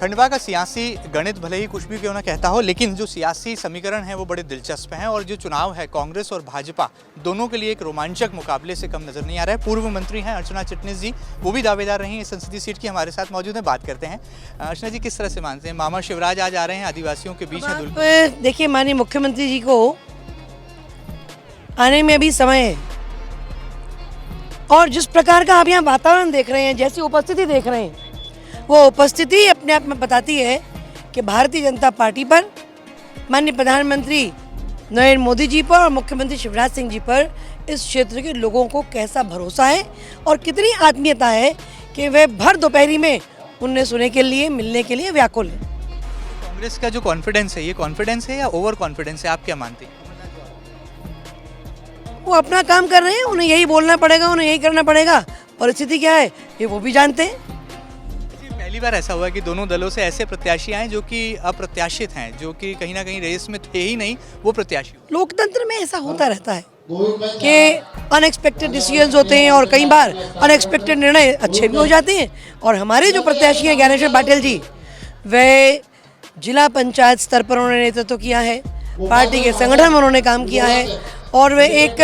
खंडवा का सियासी गणित भले ही कुछ भी क्यों ना कहता हो, लेकिन जो सियासी समीकरण है वो बड़े दिलचस्प हैं और जो चुनाव है कांग्रेस और भाजपा दोनों के लिए एक रोमांचक मुकाबले से कम नजर नहीं आ रहा है। पूर्व मंत्री हैं अर्चना चिटनिस जी, वो भी दावेदार रही हैं इस संसदीय सीट की, हमारे साथ मौजूद हैं, बात करते हैं। अर्चना जी, किस तरह से मानते हैं मामा शिवराज आज आ रहे हैं, आदिवासियों के बीच हैं? देखिए, माननीय मुख्यमंत्री जी को आने में अभी समय है और जिस प्रकार का आप यहाँ वातावरण देख रहे हैं, जैसी उपस्थिति देख रहे हैं, वो उपस्थिति अपने आप में बताती है कि भारतीय जनता पार्टी पर, माननीय प्रधानमंत्री नरेंद्र मोदी जी पर और मुख्यमंत्री शिवराज सिंह जी पर इस क्षेत्र के लोगों को कैसा भरोसा है और कितनी आत्मीयता है कि वे भर दोपहरी में उन्हें सुनने के लिए, मिलने के लिए व्याकुल है। कांग्रेस का जो कॉन्फिडेंस है, ये कॉन्फिडेंस है या ओवर कॉन्फिडेंस है, आप क्या मानते हैं? वो अपना काम कर रहे हैं, उन्हें यही बोलना पड़ेगा, उन्हें यही करना पड़ेगा। परिस्थिति क्या है ये वो भी जानते हैं। पहली बार ऐसा हुआ कि दोनों दलों से ऐसे प्रत्याशी आए जो कि अप्रत्याशित हैं, जो कि कहीं ना कहीं रेस में थे ही नहीं, वो प्रत्याशी। लोकतंत्र में ऐसा होता रहता है कि अनएक्सपेक्टेड डिसीजंस होते हैं और कई बार अनएक्सपेक्टेड निर्णय अच्छे भी हो जाते हैं। और हमारे जो प्रत्याशी हैं ज्ञानेश्वर पाटिल जी, वे जिला पंचायत स्तर पर उन्होंने नेतृत्व किया है, पार्टी के संगठन में उन्होंने काम किया है और वे एक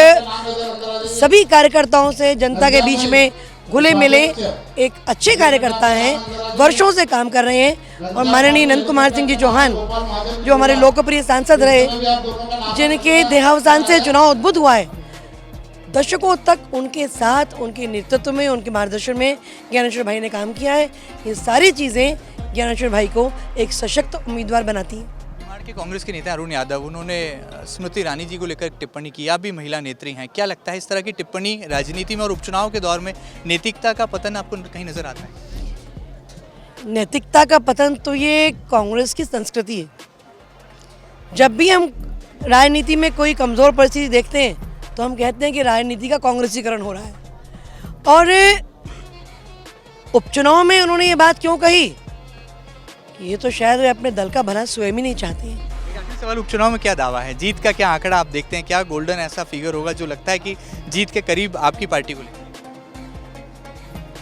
सभी कार्यकर्ताओं से, जनता के बीच में घुले मिले एक अच्छे कार्यकर्ता हैं, वर्षों से काम कर रहे हैं। और माननीय नंद कुमार सिंह जी चौहान, जो हमारे लोकप्रिय सांसद रहे, जिनके देहावसान से चुनाव उद्भुत हुआ है, दशकों तक उनके साथ, उनके नेतृत्व में, उनके मार्गदर्शन में ज्ञानेश्वर भाई ने काम किया है। ये सारी चीज़ें ज्ञानेश्वर भाई को एक सशक्त उम्मीदवार बनाती हैं। के कांग्रेस के नेता अरुण यादव, उन्होंने स्मृति ईरानी जी को लेकर टिप्पणी की। आप भी महिला नेत्री हैं, क्या लगता है इस तरह की टिप्पणी राजनीति में और उपचुनाव के दौर में नैतिकता का पतन आपको कहीं नजर आता है? नैतिकता का पतन तो ये कांग्रेस की संस्कृति है। जब भी हम राजनीति में कोई कमजोर परिस्थिति देखते हैं तो हम कहते हैं कि राजनीति का कांग्रेसीकरण हो रहा है। और उपचुनाव में उन्होंने ये बात क्यों कही, ये तो शायद वे अपने दल का भला स्वयं ही नहीं चाहते हैं। आखिरी सवाल, उपचुनाव में क्या दावा है, जीत का क्या आंकड़ा आप देखते हैं? क्या गोल्डन ऐसा फिगर होगा जो लगता है कि जीत के करीब आपकी पार्टी को लेकर?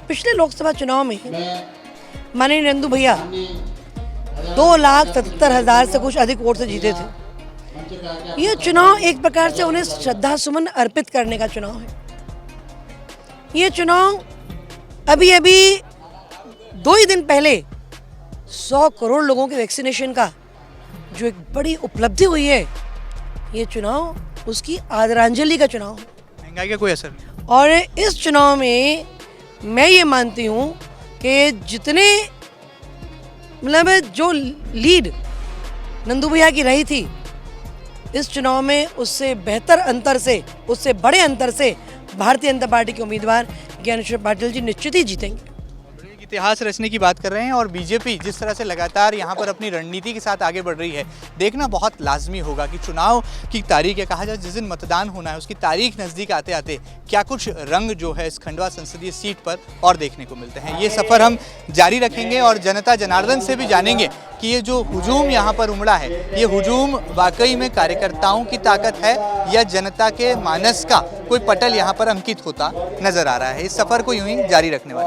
पिछले लोकसभा चुनाव में माननीय नंदू भैया 2,77,000 से कुछ अधिक वोट से जीते थे। ये चुनाव एक प्रकार से उन्हें श्रद्धा सुमन अर्पित करने का चुनाव है। ये चुनाव अभी 2 ही दिन पहले 100 करोड़ लोगों के वैक्सीनेशन का जो एक बड़ी उपलब्धि हुई है, ये चुनाव उसकी आदरांजलि का चुनाव है। महंगाई का कोई असर नहीं। और इस चुनाव में मैं ये मानती हूँ कि जितने मतलब जो लीड नंदू भैया की रही थी इस चुनाव में, उससे बेहतर अंतर से, उससे बड़े अंतर से भारतीय जनता पार्टी के उम्मीदवार ज्ञानेश्वर पाटिल जी निश्चित ही जीतेंगे। इतिहास रचने की बात कर रहे हैं और बीजेपी जिस तरह से लगातार यहाँ पर अपनी रणनीति के साथ आगे बढ़ रही है, देखना बहुत लाजमी होगा कि चुनाव की तारीख, या कहा जाए जिस दिन मतदान होना है उसकी तारीख नज़दीक आते आते क्या कुछ रंग जो है इस खंडवा संसदीय सीट पर और देखने को मिलते हैं। ये सफ़र हम जारी रखेंगे और जनता जनार्दन से भी जानेंगे कि ये जो हुजूम यहाँ पर उमड़ा है, ये हुजूम वाकई में कार्यकर्ताओं की ताकत है या जनता के मानस का कोई पटल यहाँ पर अंकित होता नजर आ रहा है। इस सफ़र को यूं ही जारी रखने वाले